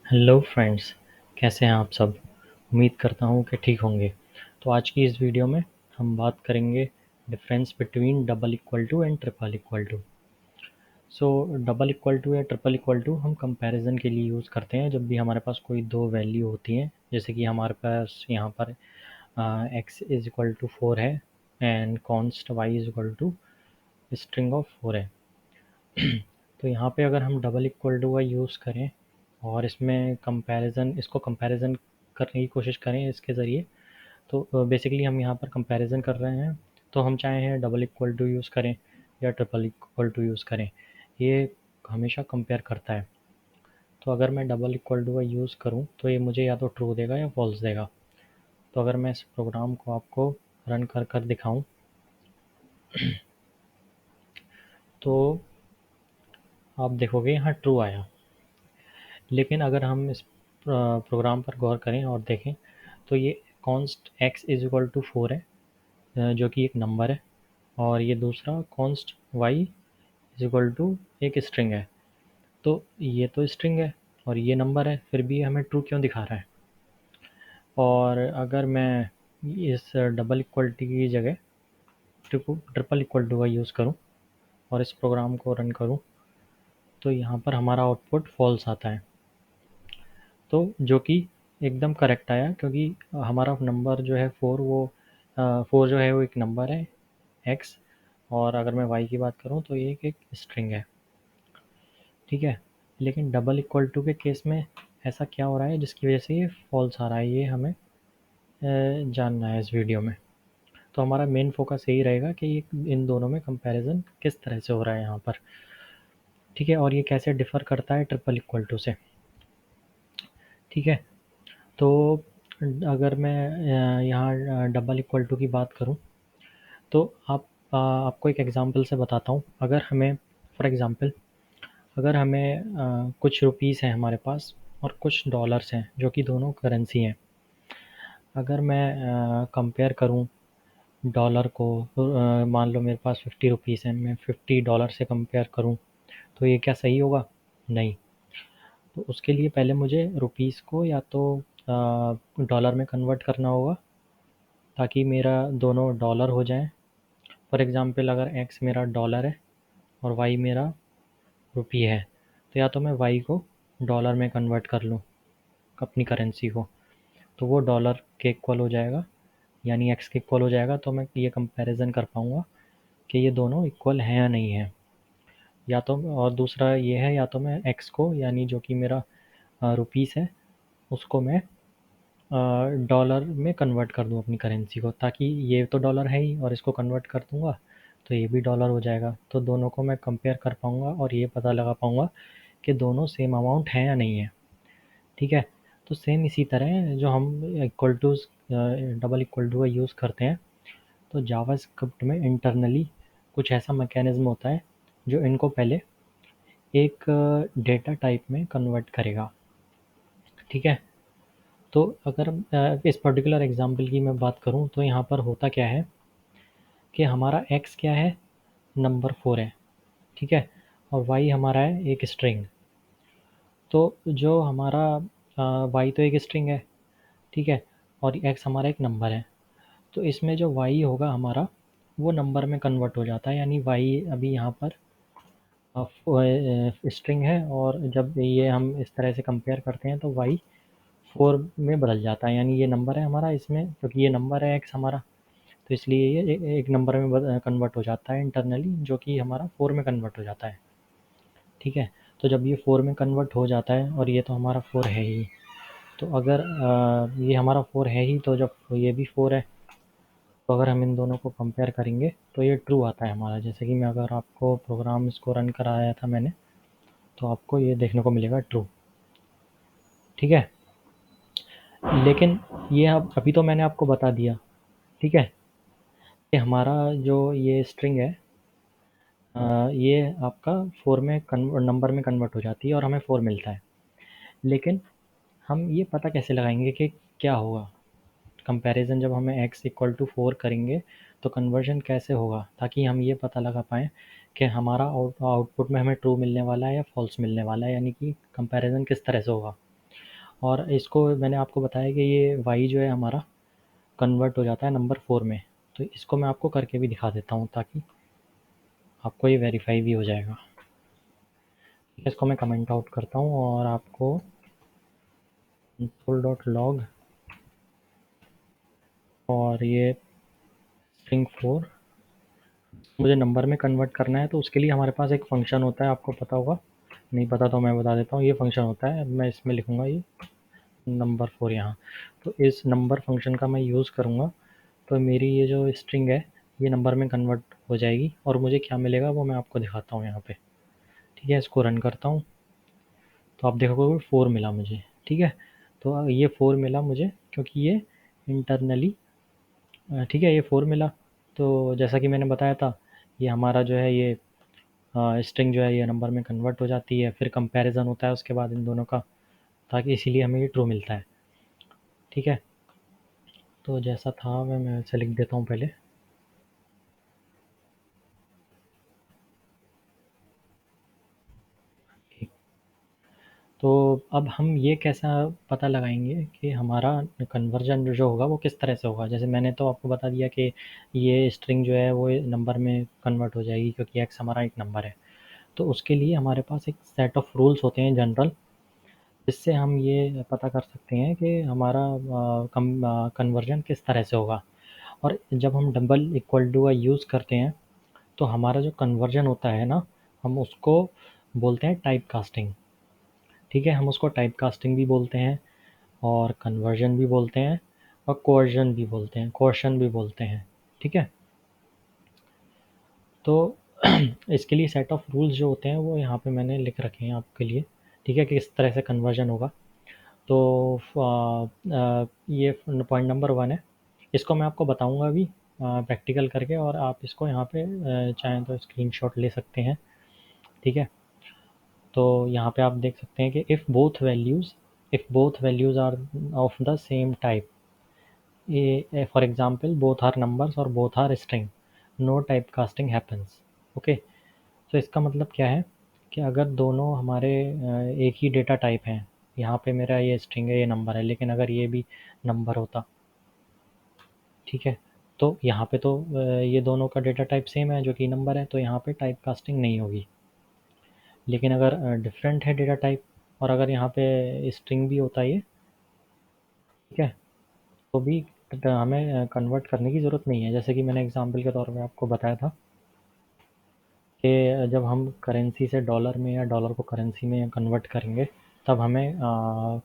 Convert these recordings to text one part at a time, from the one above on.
Hello friends, कैसे हैं आप सब। उम्मीद करता हूँ कि ठीक होंगे। तो आज की इस वीडियो में हम बात करेंगे difference between double equal to and triple equal to. So double equal to या ट्रिपल इक्वल टू हम कंपैरिजन के लिए यूज़ करते हैं जब भी हमारे पास कोई दो वैल्यू होती हैं। जैसे कि हमारे पास यहाँ पर एक्स इज इक्वल टू 4 है and const y is equal to string of 4 है। तो यहाँ पे अगर हम डबल इक्वल टू का यूज़ करें और इसको कंपैरिजन करने की कोशिश करें इसके ज़रिए, तो बेसिकली हम यहाँ पर कंपैरिजन कर रहे हैं। तो हम चाहे डबल इक्वल टू यूज़ करें या ट्रिपल इक्वल टू यूज़ करें, ये हमेशा कंपेयर करता है। तो अगर मैं डबल इक्वल टू का यूज़ करूँ तो ये मुझे या तो ट्रू देगा या फॉल्स देगा। तो अगर मैं इस प्रोग्राम को आपको रन कर कर दिखाऊँ तो आप देखोगे यहाँ ट्रू आया। लेकिन अगर हम इस प्रोग्राम पर गौर करें और देखें तो ये const x is equal to 4 है, जो कि एक नंबर है, और ये दूसरा const y is equal to एक स्ट्रिंग है। तो ये तो स्ट्रिंग है और ये नंबर है, फिर भी हमें ट्रू क्यों दिखा रहा है। और अगर मैं इस डबल इक्वलिटी की जगह ट्रिपल इक्वल टू का यूज़ करूँ और इस प्रोग्राम को रन करूँ तो यहाँ पर हमारा आउटपुट फॉल्स आता है। तो जो कि एकदम करेक्ट आया, क्योंकि हमारा नंबर जो है 4, वो 4 जो है वो एक नंबर है एक्स, और अगर मैं वाई की बात करूँ तो ये एक स्ट्रिंग है। ठीक है। लेकिन डबल इक्वल टू के केस में ऐसा क्या हो रहा है जिसकी वजह से ये फॉल्स आ रहा है, ये हमें जानना है इस वीडियो में। तो हमारा मेन फोकस यही रहेगा कि ये इन दोनों में कंपैरिजन किस तरह से हो रहा है यहाँ पर। ठीक है। और ये कैसे डिफ़र करता है ट्रिपल इक्वल टू से। ठीक है। तो अगर मैं यहाँ डबल इक्वल टू की बात करूँ तो आपको एक एग्जांपल से बताता हूँ। अगर हमें फॉर एग्जांपल अगर हमें कुछ रुपीस हैं हमारे पास और कुछ डॉलर्स हैं जो कि दोनों करेंसी हैं। अगर मैं कंपेयर करूँ डॉलर को, मान लो मेरे पास 50 रुपीस हैं, मैं 50 डॉलर से कंपेयर करूँ तो ये क्या सही होगा? नहीं। तो उसके लिए पहले मुझे रुपीस को या तो डॉलर में कन्वर्ट करना होगा ताकि मेरा दोनों डॉलर हो जाएं। फॉर एग्जांपल अगर एक्स मेरा डॉलर है और वाई मेरा रुपी है, तो या तो मैं वाई को डॉलर में कन्वर्ट कर लूँ अपनी करेंसी को, तो वो डॉलर के इक्वल हो जाएगा, यानी एक्स के इक्वल हो जाएगा। तो मैं ये कंपैरिजन कर पाऊँगा कि ये दोनों इक्वल हैं या नहीं है। या तो और दूसरा ये है, या तो मैं एक्स को, यानी जो कि मेरा रुपीस है, उसको मैं डॉलर में कन्वर्ट कर दूँ अपनी करेंसी को, ताकि ये तो डॉलर है ही और इसको कन्वर्ट कर दूँगा तो ये भी डॉलर हो जाएगा। तो दोनों को मैं कंपेयर कर पाऊँगा और ये पता लगा पाऊँगा कि दोनों सेम अमाउंट हैं या नहीं है। ठीक है। तो सेम इसी तरह जो हम equal to's double equal to का यूज़ करते हैं, तो जावास्क्रिप्ट में इंटरनली कुछ ऐसा मैकेनिज्म होता है जो इनको पहले एक डेटा टाइप में कन्वर्ट करेगा। ठीक है। तो अगर इस पर्टिकुलर एग्जांपल की मैं बात करूं तो यहाँ पर होता क्या है कि हमारा x क्या है, नंबर 4 है। ठीक है। और y हमारा है एक स्ट्रिंग। तो जो हमारा y तो एक स्ट्रिंग है, ठीक है, और x हमारा एक नंबर है। तो इसमें जो y होगा हमारा, वो नंबर में कन्वर्ट हो जाता है, यानी y अभी यहाँ पर स्ट्रिंग है, और जब ये हम इस तरह से कंपेयर करते हैं तो y 4 में बदल जाता है, यानी ये नंबर है हमारा, इसमें क्योंकि ये नंबर है x हमारा, तो इसलिए ये एक नंबर में कन्वर्ट हो जाता है इंटरनली, जो कि हमारा 4 में कन्वर्ट हो जाता है। ठीक है। तो जब ये 4 में कन्वर्ट हो जाता है, और ये तो हमारा 4 है ही, तो अगर ये हमारा 4 है ही, तो जब ये भी 4 है, तो अगर हम इन दोनों को कंपेयर करेंगे तो ये ट्रू आता है हमारा। जैसे कि मैं अगर आपको प्रोग्राम इसको रन कराया था मैंने, तो आपको ये देखने को मिलेगा ट्रू। ठीक है। लेकिन ये अब अभी तो मैंने आपको बता दिया, ठीक है, कि हमारा जो ये स्ट्रिंग है, ये आपका 4 में नंबर में कन्वर्ट हो जाती है और हमें 4 मिलता है। लेकिन हम ये पता कैसे लगाएंगे कि क्या होगा कंपैरिजन, जब हमें x इक्वल टू 4 करेंगे तो कन्वर्जन कैसे होगा, ताकि हम ये पता लगा पाएँ कि हमारा आउटपुट में हमें ट्रू मिलने वाला है या फॉल्स मिलने वाला है, यानी कि कंपैरिजन किस तरह से होगा। और इसको मैंने आपको बताया कि ये y जो है हमारा कन्वर्ट हो जाता है नंबर 4 में। तो इसको मैं आपको करके भी दिखा देता हूँ ताकि आपको ये वेरीफाई भी हो जाएगा। इसको मैं कमेंट आउट करता हूँ और आपको console.log और ये string 4 मुझे नंबर में कन्वर्ट करना है। तो उसके लिए हमारे पास एक फंक्शन होता है, आपको पता होगा, नहीं पता तो मैं बता देता हूँ। ये फंक्शन होता है, मैं इसमें लिखूँगा ये नंबर 4 यहाँ। तो इस नंबर फंक्शन का मैं यूज़ करूँगा, तो मेरी ये जो स्ट्रिंग है ये नंबर में कन्वर्ट हो जाएगी और मुझे क्या मिलेगा वो मैं आपको दिखाता हूँ यहाँ पे। ठीक है, इसको रन करता हूँ तो आप देखोगे 4 मिला मुझे। ठीक है, तो ये 4 मिला मुझे क्योंकि ये इंटरनली, ठीक है, ये 4 मिला। तो जैसा कि मैंने बताया था, ये हमारा जो है ये स्ट्रिंग जो है ये नंबर में कन्वर्ट हो जाती है, फिर कंपैरिजन होता है उसके बाद इन दोनों का, ताकि इसीलिए हमें ये ट्रू मिलता है। ठीक है, तो जैसा था मैं इसे लिख देता हूँ पहले। तो अब हम ये कैसा पता लगाएंगे कि हमारा कन्वर्जन जो होगा वो किस तरह से होगा। जैसे मैंने तो आपको बता दिया कि ये स्ट्रिंग जो है वो नंबर में कन्वर्ट हो जाएगी क्योंकि x हमारा एक नंबर है। तो उसके लिए हमारे पास एक सेट ऑफ रूल्स होते हैं जनरल, जिससे हम ये पता कर सकते हैं कि हमारा कन्वर्जन किस तरह से होगा। और जब हम डबल इक्वल टू का यूज़ करते हैं तो हमारा जो कन्वर्जन होता है ना, हम उसको बोलते हैं टाइप कास्टिंग। ठीक है, हम उसको टाइप कास्टिंग भी बोलते हैं और कन्वर्जन भी बोलते हैं और कोअर्जन भी बोलते हैं, कोअर्शन भी बोलते हैं। ठीक है, तो इसके लिए सेट ऑफ रूल्स जो होते हैं वो यहाँ पे मैंने लिख रखे हैं आपके लिए। ठीक है, कि किस तरह से कन्वर्जन होगा। तो ये पॉइंट नंबर 1 है, इसको मैं आपको बताऊंगा भी प्रैक्टिकल करके, और आप इसको यहाँ पे चाहें तो स्क्रीनशॉट ले सकते हैं। ठीक है, तो यहाँ पे आप देख सकते हैं कि if both values are of the same type, for example both are numbers or both are string, no type casting happens. Okay, तो इसका मतलब क्या है कि अगर दोनों हमारे एक ही डेटा टाइप हैं, यहाँ पे मेरा ये स्ट्रिंग है, ये नंबर है, लेकिन अगर ये भी नंबर होता, ठीक है, तो यहाँ पे तो ये दोनों का डेटा टाइप सेम है जो कि नंबर है, तो यहाँ पे टाइप कास्टिंग नहीं होगी। लेकिन अगर डिफरेंट है डेटा टाइप और अगर यहाँ पे स्ट्रिंग भी होता है ये, ठीक है, तो भी हमें कन्वर्ट करने की ज़रूरत नहीं है। जैसे कि मैंने एग्जांपल के तौर पे आपको बताया था कि जब हम करेंसी से डॉलर में या डॉलर को करेंसी में कन्वर्ट करेंगे, तब हमें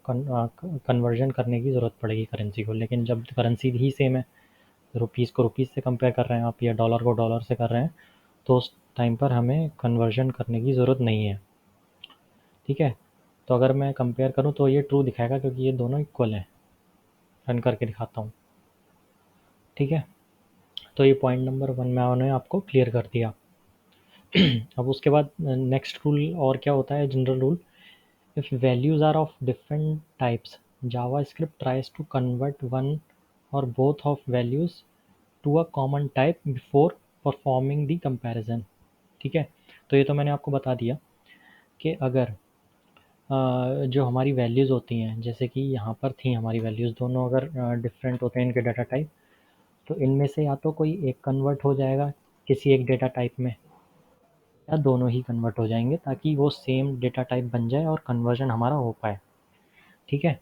कन्वर्जन करने की ज़रूरत पड़ेगी करेंसी को। लेकिन जब करेंसी ही सेम है, रुपीज़ को रुपीज़ से कंपेयर कर रहे हैं आप या डॉलर को डॉलर से कर रहे हैं, तो उस टाइम पर हमें कन्वर्जन करने की ज़रूरत नहीं है। ठीक है, तो अगर मैं कंपेयर करूँ तो ये ट्रू दिखाएगा क्योंकि ये दोनों इक्वल हैं। रन करके दिखाता हूँ। ठीक है, तो ये पॉइंट नंबर 1 मैंने आपको क्लियर कर दिया। अब उसके बाद नेक्स्ट रूल और क्या होता है, general rule. If values are of different types, JavaScript tries to convert one or both of values to a common type before performing the comparison. ठीक है, तो ये तो मैंने आपको बता दिया कि अगर जो हमारी वैल्यूज़ होती हैं, जैसे कि यहाँ पर थी हमारी वैल्यूज़, दोनों अगर डिफरेंट होते हैं इनके डाटा टाइप, तो इनमें से या तो कोई एक कन्वर्ट हो जाएगा किसी एक डेटा टाइप में, या दोनों ही कन्वर्ट हो जाएंगे ताकि वो सेम डेटा टाइप बन जाए और कन्वर्जन हमारा हो पाए। ठीक है,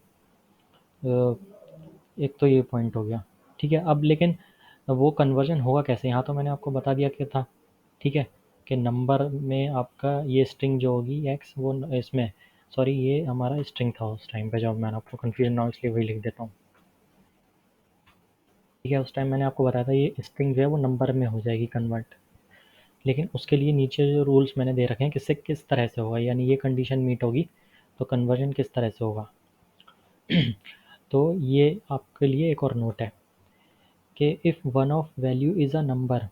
एक तो ये पॉइंट हो गया। ठीक है, अब लेकिन वो कन्वर्जन होगा कैसे, यहाँ तो मैंने आपको बता दिया कि था। ठीक है, कि नंबर में आपका ये स्ट्रिंग जो होगी एक्स, वो इसमें, सॉरी ये हमारा स्ट्रिंग था उस टाइम पे, जब मैंने आपको कन्फ्यूजन ना हो इसलिए वही लिख देता हूँ। ठीक है, उस टाइम मैंने आपको बताया था ये स्ट्रिंग जो है वो नंबर में हो जाएगी कन्वर्ट। लेकिन उसके लिए नीचे जो रूल्स मैंने दे रखे हैं किससे किस तरह से होगा, यानी ये कंडीशन मीट होगी तो कन्वर्जन किस तरह से होगा। तो ये आपके लिए एक और नोट है कि if one of value is a number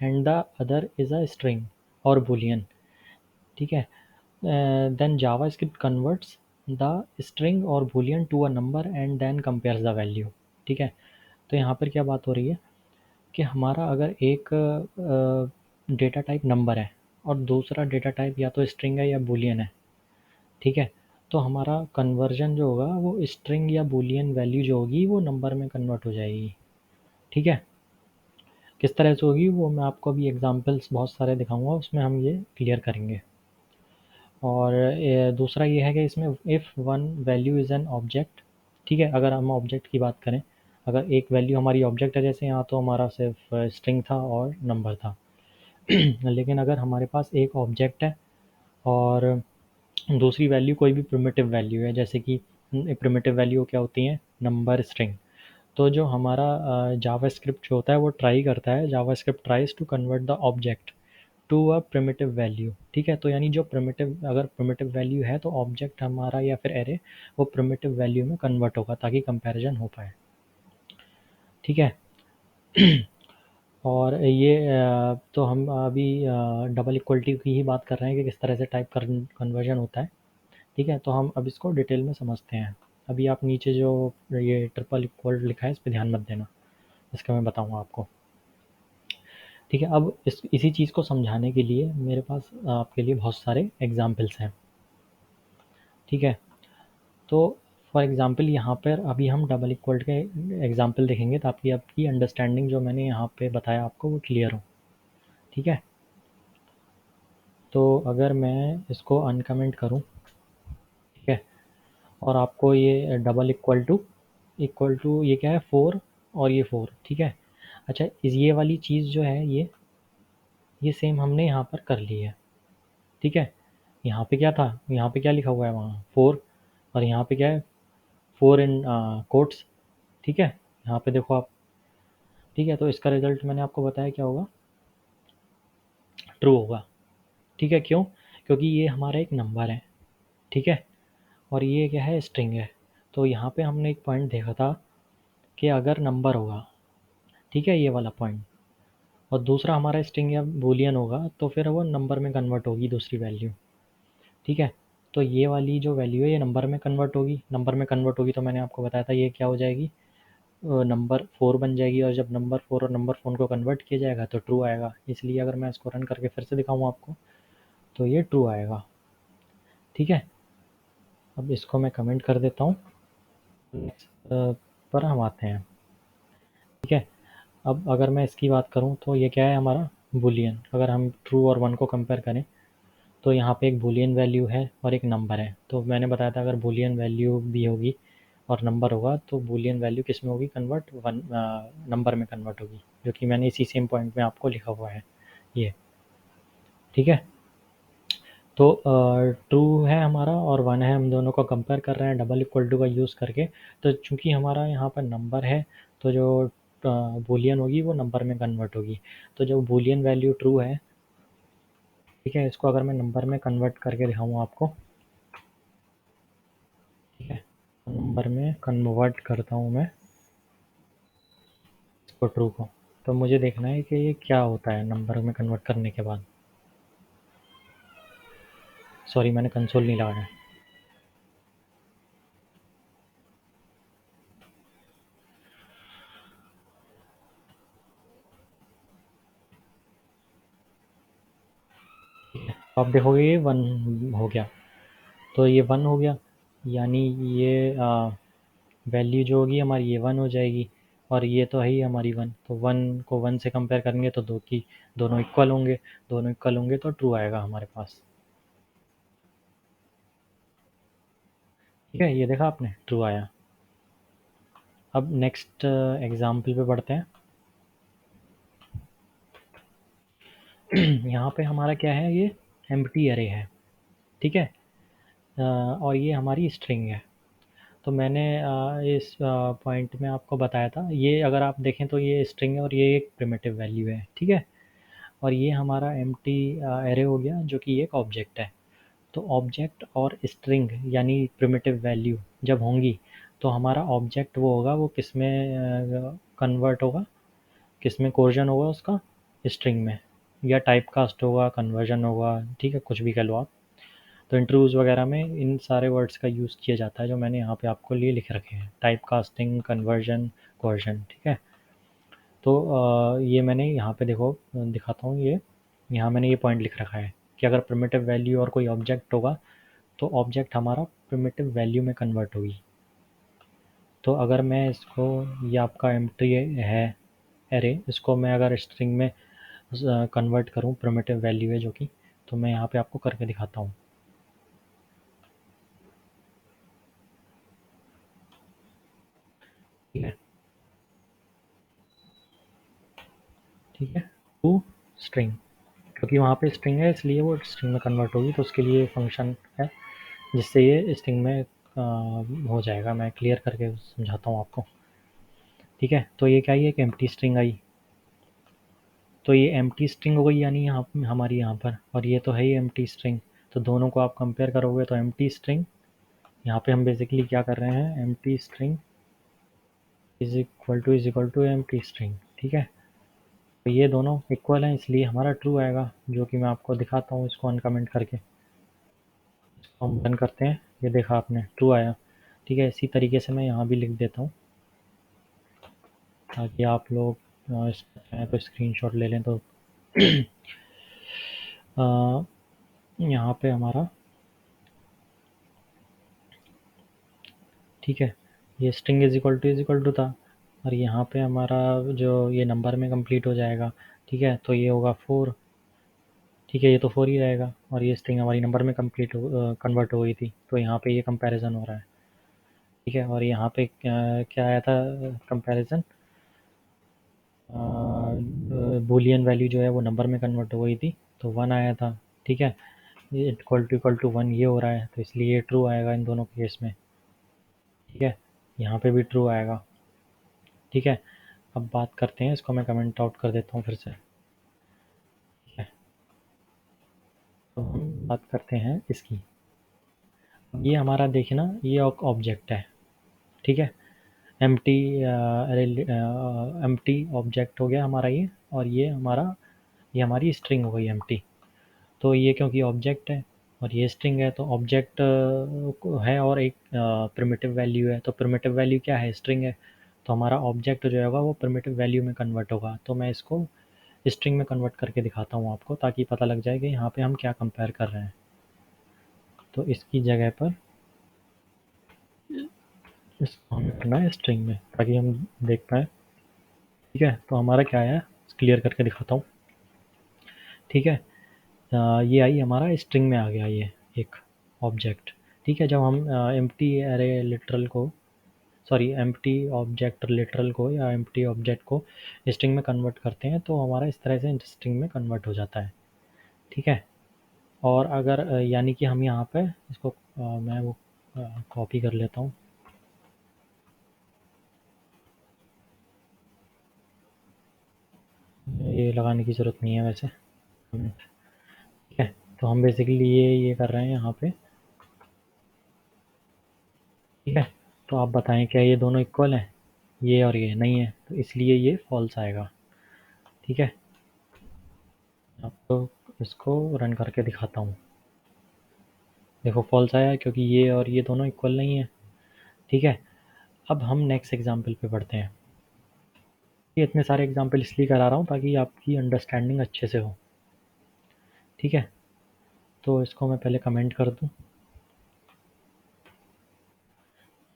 and the other is a string or boolean, ठीक है, then JavaScript converts the string or boolean to a number and then compares the value. ठीक है, तो यहाँ पर क्या बात हो रही है कि हमारा अगर एक डेटा टाइप नंबर है और दूसरा डेटा टाइप या तो स्ट्रिंग है या बूलियन है, ठीक है, तो हमारा कन्वर्जन जो होगा वो स्ट्रिंग या बूलियन वैल्यू जो होगी वो नंबर में कन्वर्ट हो जाएगी। ठीक है, किस तरह से होगी वो मैं आपको अभी एग्जांपल्स बहुत सारे दिखाऊंगा, उसमें हम ये क्लियर करेंगे। और दूसरा ये है कि इसमें if one value is an object, ठीक है, अगर हम ऑब्जेक्ट की बात करें, अगर एक वैल्यू हमारी ऑब्जेक्ट है, जैसे यहाँ तो हमारा सिर्फ स्ट्रिंग था और नंबर था लेकिन अगर हमारे पास एक ऑब्जेक्ट है और दूसरी वैल्यू कोई भी प्रिमिटिव वैल्यू है, जैसे कि प्रिमिटिव वैल्यू क्या होती है, नंबर, स्ट्रिंग। तो जो हमारा जावास्क्रिप्ट जो होता है वो ट्राई करता है, JavaScript tries to convert the object to a primitive value. ठीक है, तो यानी जो प्रिमिटिव, अगर प्रिमिटिव वैल्यू है तो ऑब्जेक्ट हमारा या फिर एरे वो प्रिमिटिव वैल्यू में कन्वर्ट होगा ताकि कंपैरिजन हो पाए। ठीक है और ये तो हम अभी डबल इक्वलिटी की ही बात कर रहे हैं कि किस तरह से टाइप कन्वर्जन होता है। ठीक है, तो हम अब इसको डिटेल में समझते हैं। अभी आप नीचे जो ये ट्रिपल इक्वल लिखा है इस पर ध्यान मत देना, इसका मैं बताऊंगा आपको। ठीक है, अब इसी चीज़ को समझाने के लिए मेरे पास आपके लिए बहुत सारे एग्जाम्पल्स हैं। ठीक है, तो फॉर एग्जांपल यहाँ पर अभी हम डबल इक्वल के एग्जांपल देखेंगे ताकि आपकी अंडरस्टैंडिंग जो मैंने यहाँ पे बताया आपको वो क्लियर हो। ठीक है, तो अगर मैं इसको अनकमेंट करूँ, ठीक है, और आपको ये डबल इक्वल टू ये क्या है, 4 और ये 4। ठीक है, अच्छा, ये वाली चीज़ जो है ये सेम हमने यहाँ पर कर ली है। ठीक है, यहाँ पे क्या था, यहाँ पे क्या लिखा हुआ है, वहाँ 4, और यहाँ पे क्या है, 4 इन कोट्स। ठीक है, यहाँ पे देखो आप। ठीक है, तो इसका रिजल्ट मैंने आपको बताया क्या होगा, ट्रू होगा। ठीक है, क्यों, क्योंकि ये हमारा एक नंबर है। ठीक है, और ये क्या है, स्ट्रिंग है। तो यहाँ पे हमने एक पॉइंट देखा था कि अगर नंबर होगा, ठीक है, ये वाला पॉइंट, और दूसरा हमारा स्ट्रिंग या बूलियन होगा तो फिर वो नंबर में कन्वर्ट होगी दूसरी वैल्यू। ठीक है, तो ये वाली जो वैल्यू है ये नंबर में कन्वर्ट होगी, नंबर में कन्वर्ट होगी तो मैंने आपको बताया था ये क्या हो जाएगी, नंबर 4 बन जाएगी, और जब नंबर 4 और नंबर 4 को कन्वर्ट किया जाएगा तो ट्रू आएगा। इसलिए अगर मैं इसको रन करके फिर से दिखाऊँ आपको तो ये ट्रू आएगा। ठीक है, अब इसको मैं कमेंट कर देता हूँ, पर हम आते हैं। ठीक है, अब अगर मैं इसकी बात करूँ तो ये क्या है हमारा बूलियन। अगर हम ट्रू और 1 को कंपेयर करें तो यहाँ पे एक बूलियन वैल्यू है और एक नंबर है। तो मैंने बताया था अगर बूलियन वैल्यू भी होगी और नंबर होगा तो बूलियन वैल्यू किस में होगी, कन्वर्ट नंबर में कन्वर्ट होगी, जो कि मैंने इसी सेम पॉइंट में आपको लिखा हुआ है ये। ठीक है, तो ट्रू है हमारा और 1 है, हम दोनों को कंपेयर कर रहे हैं डबल इक्वल टू का यूज़ करके। तो चूंकि हमारा यहाँ पर नंबर है तो जो बूलियन होगी वो नंबर में कन्वर्ट होगी। तो जो बूलियन वैल्यू ट्रू है, ठीक है, इसको अगर मैं नंबर में कन्वर्ट करके दिखाऊँ आपको, ठीक है, नंबर में कन्वर्ट करता हूँ मैं इसको, ट्रू को। तो मुझे देखना है कि ये क्या होता है नंबर में कन्वर्ट करने के बाद। सॉरी, मैंने कंसोल नहीं लगाया। तो आप देखोगे ये 1 हो गया, तो ये 1 हो गया, यानी ये वैल्यू जो होगी हमारी ये 1 हो जाएगी, और ये तो है ही हमारी 1, तो 1 को 1 से कंपेयर करेंगे तो दोनों इक्वल होंगे, दोनों इक्वल होंगे तो ट्रू आएगा हमारे पास। ठीक है, ये देखा आपने, ट्रू आया। अब नेक्स्ट एग्जाम्पल पे बढ़ते हैं। यहाँ पे हमारा क्या है, ये एम्प्टी अरे है। ठीक है, और ये हमारी स्ट्रिंग है। तो मैंने इस पॉइंट में आपको बताया था, ये अगर आप देखें तो ये स्ट्रिंग है और ये एक प्रिमिटिव वैल्यू है। ठीक है, और ये हमारा एम्प्टी एरे हो गया जो कि एक ऑब्जेक्ट है। तो ऑब्जेक्ट और स्ट्रिंग यानी प्रिमिटिव वैल्यू जब होंगी तो हमारा ऑब्जेक्ट वो होगा, वो किस में कन्वर्ट होगा, किस में कोर्जन होगा उसका, स्ट्रिंग में, या टाइप कास्ट होगा, कन्वर्जन होगा। ठीक है, कुछ भी कह लो आप। तो इंटरव्यूज़ वगैरह में इन सारे वर्ड्स का यूज़ किया जाता है जो मैंने यहाँ पे आपको लिए लिख रखे हैं, टाइप कास्टिंग, कन्वर्जन, कोर्जन। ठीक है, तो ये मैंने यहाँ पे देखो दिखाता हूँ, ये यहाँ मैंने ये पॉइंट लिख रखा है कि अगर प्रिमिटिव वैल्यू और कोई ऑब्जेक्ट होगा तो ऑब्जेक्ट हमारा प्रिमिटिव वैल्यू में कन्वर्ट होगी। तो अगर मैं इसको, ये आपका एम्प्टी है एरे, इसको मैं अगर स्ट्रिंग में कन्वर्ट करूँ, प्रिमिटिव वैल्यू है जो कि, तो मैं यहाँ पे आपको करके दिखाता हूँ। ठीक है, ठीक है, टू स्ट्रिंग, क्योंकि वहाँ पे स्ट्रिंग है इसलिए वो स्ट्रिंग में कन्वर्ट होगी, तो उसके लिए फंक्शन है जिससे ये स्ट्रिंग में हो जाएगा। मैं क्लियर करके समझाता हूँ आपको। ठीक है, तो ये क्या है, एक एम्प्टी स्ट्रिंग आई, तो ये एम्प्टी स्ट्रिंग हो गई यानी यहाँ हमारी यहाँ पर, और ये तो है ही एम्प्टी स्ट्रिंग, तो दोनों को आप कंपेयर करोगे तो एम्प्टी स्ट्रिंग, यहाँ पे हम बेसिकली क्या कर रहे हैं, empty string is equal to empty string. ठीक है, तो ये दोनों इक्वल हैं इसलिए हमारा ट्रू आएगा, जो कि मैं आपको दिखाता हूँ इसको अनकमेंट करके। इसको हम रन करते हैं, ये देखा आपने ट्रू आया। ठीक है, इसी तरीके से मैं यहाँ भी लिख देता हूँ ताकि आप लोग चाहें तो स्क्रीनशॉट ले लें। तो यहाँ पे हमारा, ठीक है, ये स्ट्रिंग इज इक्वल टू था, और यहाँ पे हमारा जो ये नंबर में कंप्लीट हो जाएगा। ठीक है, तो ये होगा 4। ठीक है, ये तो 4 ही रहेगा, और ये स्ट्रिंग हमारी नंबर में कन्वर्ट हो गई थी, तो यहाँ पे ये कंपैरिजन हो रहा है। ठीक है, और यहाँ पे क्या आया था कंपैरिजन, बूलियन वैल्यू जो है वो नंबर में कन्वर्ट हो गई थी, तो 1 आया था। ठीक है, ये इक्वल टू 1 ये हो रहा है, तो इसलिए ये ट्रू आएगा इन दोनों केस में। ठीक है, यहाँ पे भी ट्रू आएगा। ठीक है, अब बात करते हैं, इसको मैं कमेंट आउट कर देता हूँ फिर से। ठीक है, तो हम बात करते हैं इसकी। ये हमारा देखना, ये ऑब्जेक्ट है। ठीक है, एम्प्टी एम्प्टी ऑब्जेक्ट हो गया हमारा ये, और ये हमारी स्ट्रिंग हो गई एम्प्टी। तो ये क्योंकि ऑब्जेक्ट है और ये स्ट्रिंग है, तो ऑब्जेक्ट है और एक प्रिमिटिव वैल्यू है, तो प्रिमिटिव वैल्यू क्या है, स्ट्रिंग है, तो हमारा ऑब्जेक्ट जो होगा वो प्रिमिटिव वैल्यू में कन्वर्ट होगा। तो मैं इसको स्ट्रिंग में कन्वर्ट करके दिखाता हूँ आपको, ताकि पता लग जाए कि यहाँ पे हम क्या कंपेयर कर रहे हैं। तो इसकी जगह पर इसको हमें करना है स्ट्रिंग में, ताकि हम देख पाए। ठीक है, तो हमारा क्या है, क्लियर करके दिखाता हूँ। ठीक है, ये आई हमारा स्ट्रिंग में आ गया ये एक ऑब्जेक्ट। ठीक है, जब हम एम्प्टी एरे लिटरल को, सॉरी एम्प्टी ऑब्जेक्ट लिटरल को या एम्प्टी ऑब्जेक्ट को स्ट्रिंग में कन्वर्ट करते हैं, तो हमारा इस तरह से स्ट्रिंग में कन्वर्ट हो जाता है। ठीक है, और अगर यानी कि हम यहाँ पे इसको मैं वो कॉपी कर लेता हूँ। ये लगाने की ज़रूरत नहीं है वैसे। ठीक है, तो हम बेसिकली ये कर रहे हैं यहाँ पे। ठीक है, तो आप बताएं क्या ये दोनों इक्वल हैं, ये और ये नहीं है, तो इसलिए ये फॉल्स आएगा। ठीक है, आपको इसको रन करके दिखाता हूँ। देखो फॉल्स आया क्योंकि ये और ये दोनों इक्वल नहीं है। ठीक है, अब हम नेक्स्ट एग्जाम्पल पे बढ़ते हैं। ये इतने सारे एग्जाम्पल इसलिए करा रहा हूँ ताकि आपकी अंडरस्टैंडिंग अच्छे से हो। ठीक है, तो इसको मैं पहले कमेंट कर दूँ।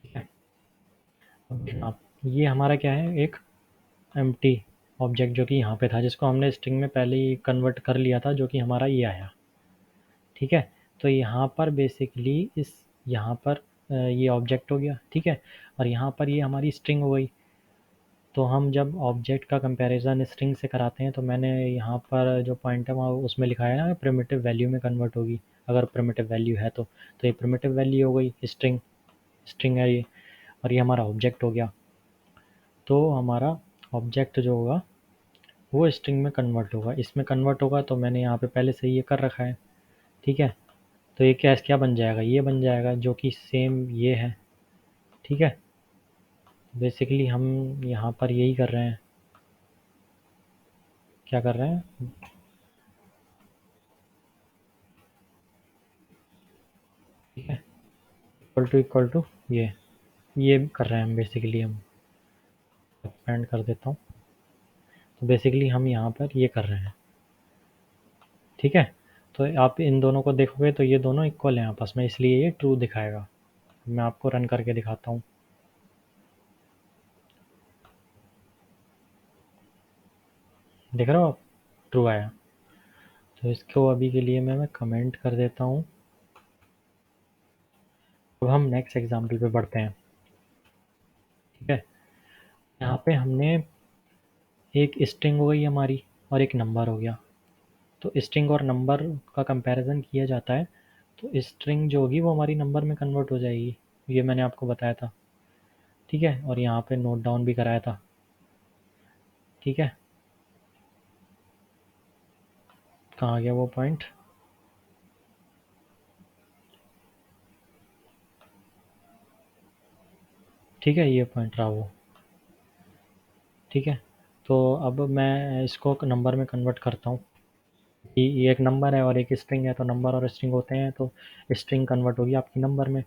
ठीक है, अब ये हमारा क्या है, एक एम्प्टी ऑब्जेक्ट जो कि यहाँ पे था, जिसको हमने स्ट्रिंग में पहले ही कन्वर्ट कर लिया था, जो कि हमारा ये आया। ठीक है, तो यहाँ पर बेसिकली यहाँ पर ये ऑब्जेक्ट हो गया। ठीक है, और यहाँ पर ये हमारी स्ट्रिंग हो गई। तो हम जब ऑब्जेक्ट का कंपैरिजन स्ट्रिंग से कराते हैं, तो मैंने यहाँ पर जो पॉइंट है वहाँ उसमें लिखा है ना, प्रिमिटिव वैल्यू में कन्वर्ट होगी, अगर प्रिमिटिव वैल्यू है तो ये प्रिमिटिव वैल्यू हो गई, स्ट्रिंग स्ट्रिंग है ये, और ये हमारा ऑब्जेक्ट हो गया। तो हमारा ऑब्जेक्ट जो होगा वो स्ट्रिंग में कन्वर्ट होगा, इसमें कन्वर्ट होगा, तो मैंने यहाँ पे पहले से ये कर रखा है। ठीक है, तो ये क्या क्या बन जाएगा, ये बन जाएगा जो कि सेम ये है। ठीक है, बेसिकली हम यहाँ पर यही कर रहे हैं, क्या कर रहे हैं, ठीक है, इक्वल टू ये कर रहे हैं हम बेसिकली। हम एक्सपेंड कर देता हूँ, तो बेसिकली हम यहाँ पर ये कर रहे हैं। ठीक है, तो आप इन दोनों को देखोगे तो ये दोनों इक्वल हैं आपस में, इसलिए ये ट्रू दिखाएगा। मैं आपको रन करके दिखाता हूँ। देख रहे हो आप, ट्रू आया। तो इसको अभी के लिए मैं कमेंट कर देता हूँ। अब हम नेक्स्ट एग्जाम्पल पे बढ़ते हैं। ठीक है, यहाँ पे हमने एक स्ट्रिंग हो गई हमारी और एक नंबर हो गया। तो स्ट्रिंग और नंबर का कंपैरिजन किया जाता है, तो स्ट्रिंग जो होगी वो हमारी नंबर में कन्वर्ट हो जाएगी, ये मैंने आपको बताया था। ठीक है, और यहाँ पे नोट डाउन भी कराया था। ठीक है, कहाँ गया वो पॉइंट? ठीक है, ये पॉइंट रहा वो। ठीक है, तो अब मैं इसको नंबर में कन्वर्ट करता हूँ। ये एक नंबर है और एक स्ट्रिंग है, तो नंबर और स्ट्रिंग होते हैं, तो स्ट्रिंग कन्वर्ट होगी आपकी नंबर में।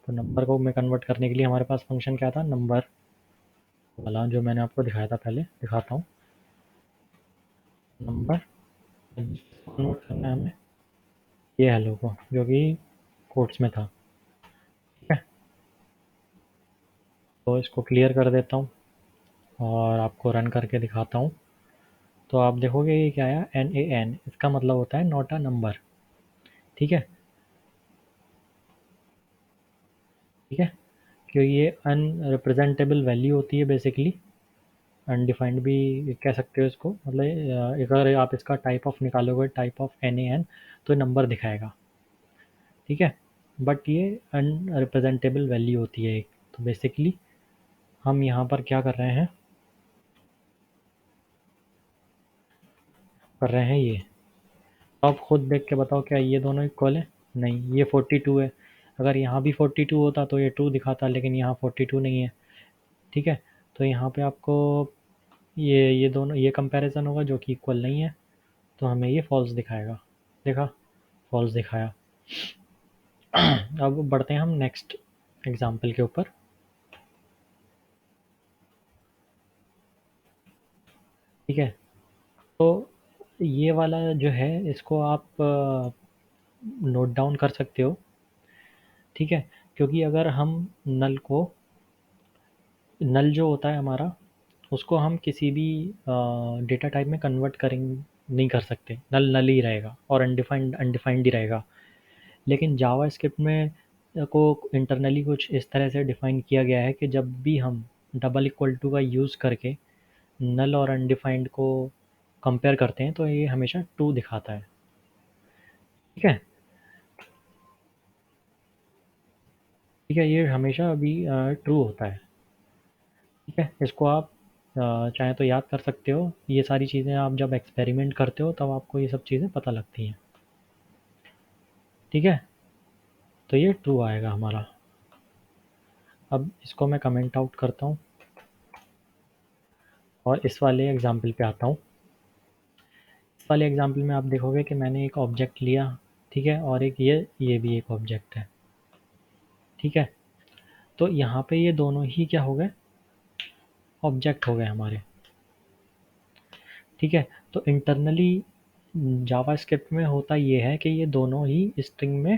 तो नंबर को मैं कन्वर्ट करने के लिए हमारे पास फंक्शन क्या था, नंबर वाला, जो मैंने आपको दिखाया था, पहले दिखाता हूँ। नंबर कन्वर्ट करना है हमें ये हेलो को, जो कि कोट्स में था। ठीक है, तो इसको क्लियर कर देता हूँ और आपको रन करके दिखाता हूँ। तो आप देखोगे ये क्या आया, NaN, इसका मतलब होता है नॉट अ नंबर। ठीक है, ठीक है, क्योंकि ये अनरिप्रेजेंटेबल वैल्यू होती है बेसिकली, अनडिफाइंड भी कह सकते हो इसको। मतलब अगर आप इसका टाइप ऑफ निकालोगे, टाइप ऑफ NaN, तो नंबर दिखाएगा। ठीक है, बट ये अनरिप्रेजेंटेबल वैल्यू होती है एक। तो बेसिकली हम यहाँ पर क्या कर रहे हैं, कर रहे हैं ये। आप खुद देख के बताओ, क्या ये दोनों इक्वल है? नहीं, ये 42 है। अगर यहाँ भी 42 होता तो ये ट्रू दिखाता, लेकिन यहाँ 42 नहीं है। ठीक है, तो यहाँ पे आपको ये दोनों, ये कंपैरिजन होगा जो कि इक्वल नहीं है, तो हमें ये फॉल्स दिखाएगा। देखा, फॉल्स दिखाया। अब बढ़ते हैं हम नेक्स्ट एग्जाम्पल के ऊपर। ठीक है, तो ये वाला जो है, इसको आप नोट डाउन कर सकते हो। ठीक है, क्योंकि अगर हम नल को, नल जो होता है हमारा, उसको हम किसी भी डेटा टाइप में कन्वर्ट करेंगे नहीं कर सकते, नल नल ही रहेगा और अनडिफाइंड अनडिफाइंड ही रहेगा। लेकिन जावा स्क्रिप्ट में को इंटरनली कुछ इस तरह से डिफाइन किया गया है कि जब भी हम डबल इक्वल टू का यूज़ करके नल और अनडिफाइंड को कंपेयर करते हैं, तो ये हमेशा ट्रू दिखाता है। ठीक है, ठीक है, ये हमेशा अभी ट्रू होता है। ठीक है, इसको आप चाहे तो याद कर सकते हो। ये सारी चीज़ें आप जब एक्सपेरिमेंट करते हो तब आपको ये सब चीज़ें पता लगती हैं। ठीक है, तो ये ट्रू आएगा हमारा। अब इसको मैं कमेंट आउट करता हूँ और इस वाले एग्जाम्पल पे आता हूँ। इस वाले एग्जाम्पल में आप देखोगे कि मैंने एक ऑब्जेक्ट लिया। ठीक है, और एक ये भी एक ऑब्जेक्ट है। ठीक है, तो यहाँ पे ये दोनों ही क्या हो गए, ऑब्जेक्ट हो गए हमारे। ठीक है, तो इंटरनली जावा स्क्रिप्ट में होता ये है कि ये दोनों ही स्ट्रिंग में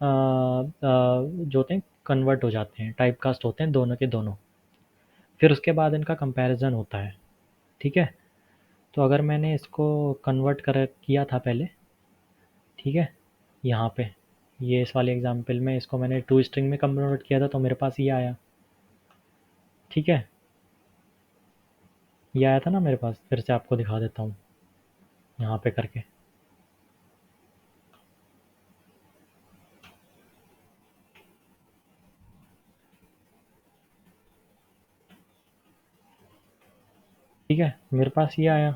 जो होते हैं कन्वर्ट हो जाते हैं, टाइप कास्ट होते हैं दोनों के दोनों। फिर उसके बाद इनका कंपैरिजन होता है। ठीक है, तो अगर मैंने इसको कन्वर्ट कर किया था पहले, ठीक है, यहाँ पे ये इस वाले एग्जांपल में इसको मैंने टू स्ट्रिंग में कन्वर्ट किया था, तो मेरे पास ये आया। ठीक है, ये आया था ना मेरे पास। फिर से आपको दिखा देता हूँ यहाँ पे करके। ठीक है, मेरे पास ये आया।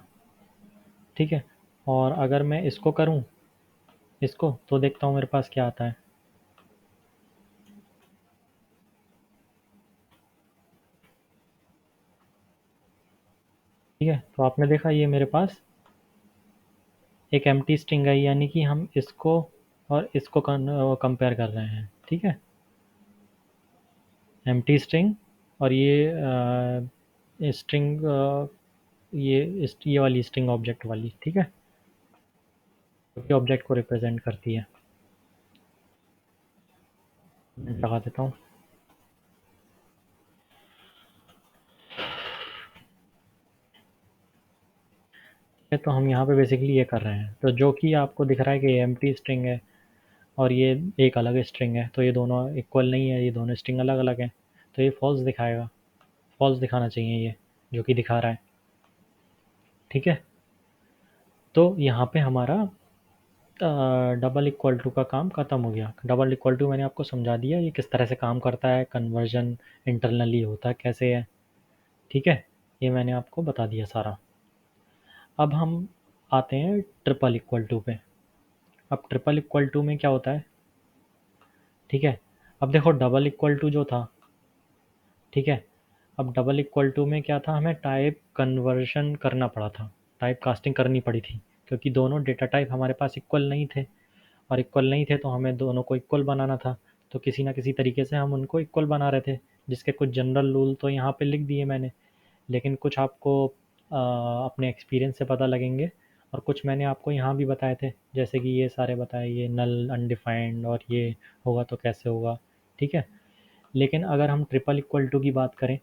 ठीक है, और अगर मैं इसको करूँ, इसको, तो देखता हूँ मेरे पास क्या आता है। ठीक है, तो आपने देखा ये मेरे पास एक एम्प्टी स्ट्रिंग है, यानी कि हम इसको और इसको कंपेयर कर रहे हैं। ठीक है, एम्प्टी स्ट्रिंग और ये स्ट्रिंग, ये वाली स्ट्रिंग ऑब्जेक्ट वाली। ठीक है, जो कि ऑब्जेक्ट को रिप्रेजेंट करती है। लगा देता हूँ। तो हम यहाँ पे बेसिकली ये कर रहे हैं, तो जो कि आपको दिख रहा है कि ये एम्प्टी स्ट्रिंग है और ये एक अलग स्ट्रिंग है, तो ये दोनों इक्वल नहीं है, ये दोनों स्ट्रिंग अलग अलग हैं, तो ये फॉल्स दिखाएगा, फॉल्स दिखाना चाहिए ये, जो कि दिखा रहा है। ठीक है, तो यहाँ पे हमारा डबल इक्वल टू का काम ख़त्म हो गया। डबल इक्वल टू मैंने आपको समझा दिया ये किस तरह से काम करता है, कन्वर्जन इंटरनली होता है कैसे है। ठीक है, ये मैंने आपको बता दिया सारा। अब हम आते हैं ट्रिपल इक्वल टू पे। अब ट्रिपल इक्वल टू में क्या होता है, ठीक है। अब देखो डबल इक्वल टू जो था, ठीक है, अब डबल इक्वल टू में क्या था, हमें टाइप कन्वर्शन करना पड़ा था, टाइप कास्टिंग करनी पड़ी थी, क्योंकि दोनों डेटा टाइप हमारे पास इक्वल नहीं थे, और इक्वल नहीं थे तो हमें दोनों को इक्वल बनाना था। तो किसी ना किसी तरीके से हम उनको इक्वल बना रहे थे, जिसके कुछ जनरल रूल तो यहाँ पे लिख दिए मैंने, लेकिन कुछ आपको अपने एक्सपीरियंस से पता लगेंगे, और कुछ मैंने आपको यहाँ भी बताए थे, जैसे कि ये सारे बताए, ये नल अनडिफाइंड और ये होगा तो कैसे होगा। ठीक है, लेकिन अगर हम ट्रिपल इक्वल टू की बात करें,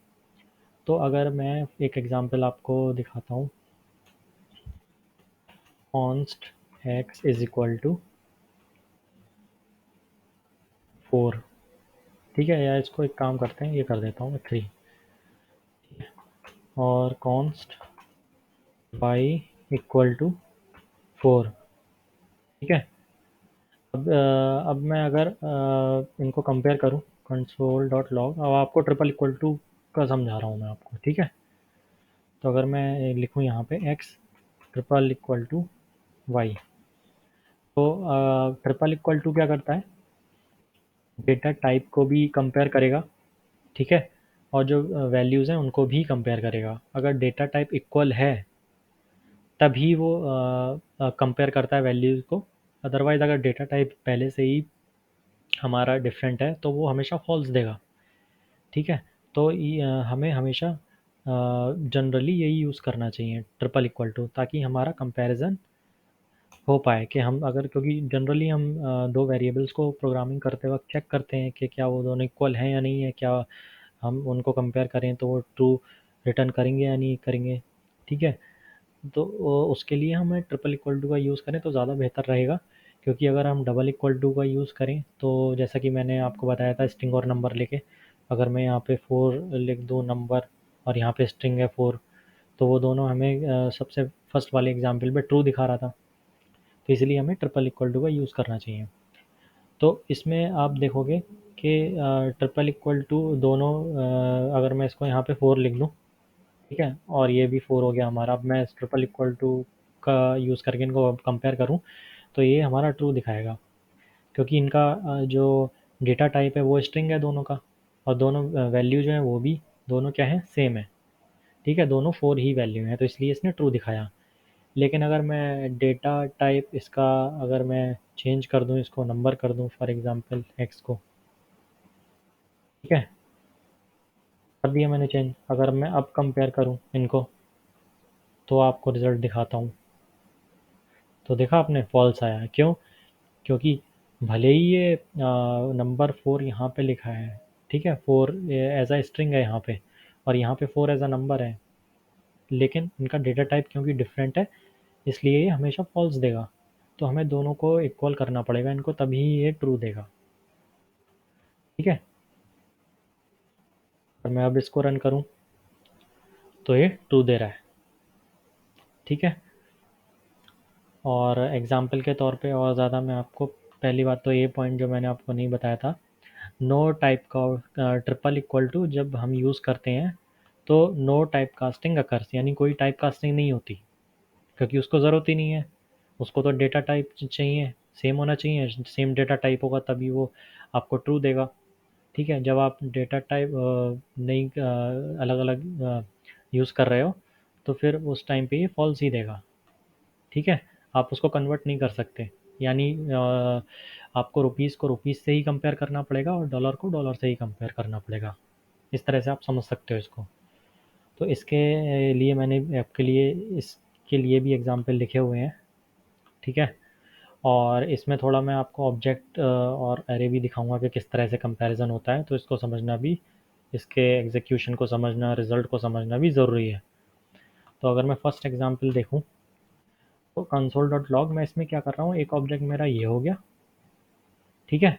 तो अगर मैं एक एग्जांपल आपको दिखाता हूँ, const x is equal to 4। ठीक है, या इसको एक काम करते हैं, ये कर देता हूँ मैं 3, और कॉन्स्ट वाई इक्वल टू 4। ठीक है, अब मैं अगर इनको कंपेयर करूँ, कंसोल डॉट लॉग, अब आपको ट्रिपल इक्वल टू का समझा रहा हूँ मैं आपको। ठीक है, तो अगर मैं लिखूँ यहाँ पे x triple equal to y, तो ट्रिपल इक्वल टू क्या करता है, डेटा टाइप को भी कंपेयर करेगा। ठीक है, और जो वैल्यूज़ हैं उनको भी कंपेयर करेगा। अगर डेटा टाइप इक्वल है तभी वो कंपेयर करता है वैल्यूज़ को, अदरवाइज़ अगर डेटा टाइप पहले से ही हमारा डिफरेंट है तो वो हमेशा फॉल्स देगा। ठीक है, तो हमें हमेशा जनरली यही यूज़ करना चाहिए ट्रिपल इक्वल टू, ताकि हमारा कंपैरिजन हो पाए कि हम अगर, क्योंकि जनरली हम दो वेरिएबल्स को प्रोग्रामिंग करते वक्त चेक करते हैं कि क्या वो दोनों इक्वल हैं या नहीं है, क्या हम उनको कंपेयर करें तो वो ट्रू रिटर्न करेंगे या नहीं करेंगे। ठीक है, तो उसके लिए हमें ट्रिपल इक्वल टू का यूज़ करें तो ज़्यादा बेहतर रहेगा, क्योंकि अगर हम डबल इक्वल टू का यूज़ करें तो जैसा कि मैंने आपको बताया था स्ट्रिंग और नंबर लेके, अगर मैं यहाँ पे 4 लिख दूँ नंबर और यहाँ पे स्ट्रिंग है 4, तो वो दोनों हमें सबसे फर्स्ट वाले एग्जाम्पल में ट्रू दिखा रहा था, तो इसलिए हमें ट्रिपल इक्वल टू का यूज़ करना चाहिए। तो इसमें आप देखोगे कि ट्रिपल इक्वल टू दोनों, अगर मैं इसको यहाँ पे 4 लिख दूँ, ठीक है, और ये भी 4 हो गया हमारा, अब मैं ट्रिपल इक्वल टू का यूज़ करके इनको कंपेयर करूँ तो ये हमारा ट्रू दिखाएगा, क्योंकि इनका जो डेटा टाइप है वो स्ट्रिंग है दोनों का, और दोनों वैल्यू जो है वो भी दोनों क्या है, सेम है। ठीक है, दोनों 4 ही वैल्यू हैं, तो इसलिए इसने ट्रू दिखाया। लेकिन अगर मैं डेटा टाइप इसका, अगर मैं चेंज कर दूँ, इसको नंबर कर दूँ फॉर एग्जांपल एक्स को, ठीक है, कर दिया मैंने चेंज। अगर मैं अब कंपेयर करूँ इनको तो आपको रिज़ल्ट दिखाता हूँ, तो देखा आपने फॉल्स आया है, क्यों? क्योंकि भले ही ये नंबर 4 यहाँ पे लिखा है, ठीक है, 4 एज अ स्ट्रिंग है यहाँ पे, और यहाँ पे 4 एज अ नंबर है, लेकिन इनका डेटा टाइप क्योंकि डिफरेंट है इसलिए ये हमेशा फॉल्स देगा। तो हमें दोनों को इक्वल करना पड़ेगा इनको, तभी ये ट्रू देगा। ठीक है, और मैं अब इसको रन करूँ तो ये ट्रू दे रहा है। ठीक है, और एग्जाम्पल के तौर पे और ज़्यादा मैं आपको, पहली बात तो ये पॉइंट जो मैंने आपको नहीं बताया था, नो टाइप का ट्रिपल इक्वल टू जब हम यूज़ करते हैं तो नो टाइप कास्टिंग अकर्स, यानी कोई टाइप कास्टिंग नहीं होती, क्योंकि उसको ज़रूरत ही नहीं है। उसको तो डेटा टाइप चाहिए, सेम होना चाहिए, सेम डेटा टाइप होगा तभी वो आपको ट्रू देगा। ठीक है, जब आप डेटा टाइप नहीं अलग अलग यूज़ कर रहे हो तो फिर उस टाइम पे ये फॉल्स ही देगा। ठीक है, आप उसको कन्वर्ट नहीं कर सकते, यानी आपको रुपीज़ को रुपीज़ से ही कंपेयर करना पड़ेगा और डॉलर को डॉलर से ही कंपेयर करना पड़ेगा। इस तरह से आप समझ सकते हो इसको। तो इसके लिए मैंने आपके लिए इसके लिए भी एग्जाम्पल लिखे हुए हैं। ठीक है, और इसमें थोड़ा मैं आपको ऑब्जेक्ट और एरे भी दिखाऊंगा कि किस तरह से कंपैरिजन होता है, तो इसको समझना भी, इसके एग्जीक्यूशन को समझना, रिजल्ट को समझना भी ज़रूरी है। तो अगर मैं फर्स्ट एग्जांपल देखूं, तो कंसोल डॉट लॉग, मैं इसमें क्या कर रहा हूँ, एक ऑब्जेक्ट मेरा ये हो गया, ठीक है,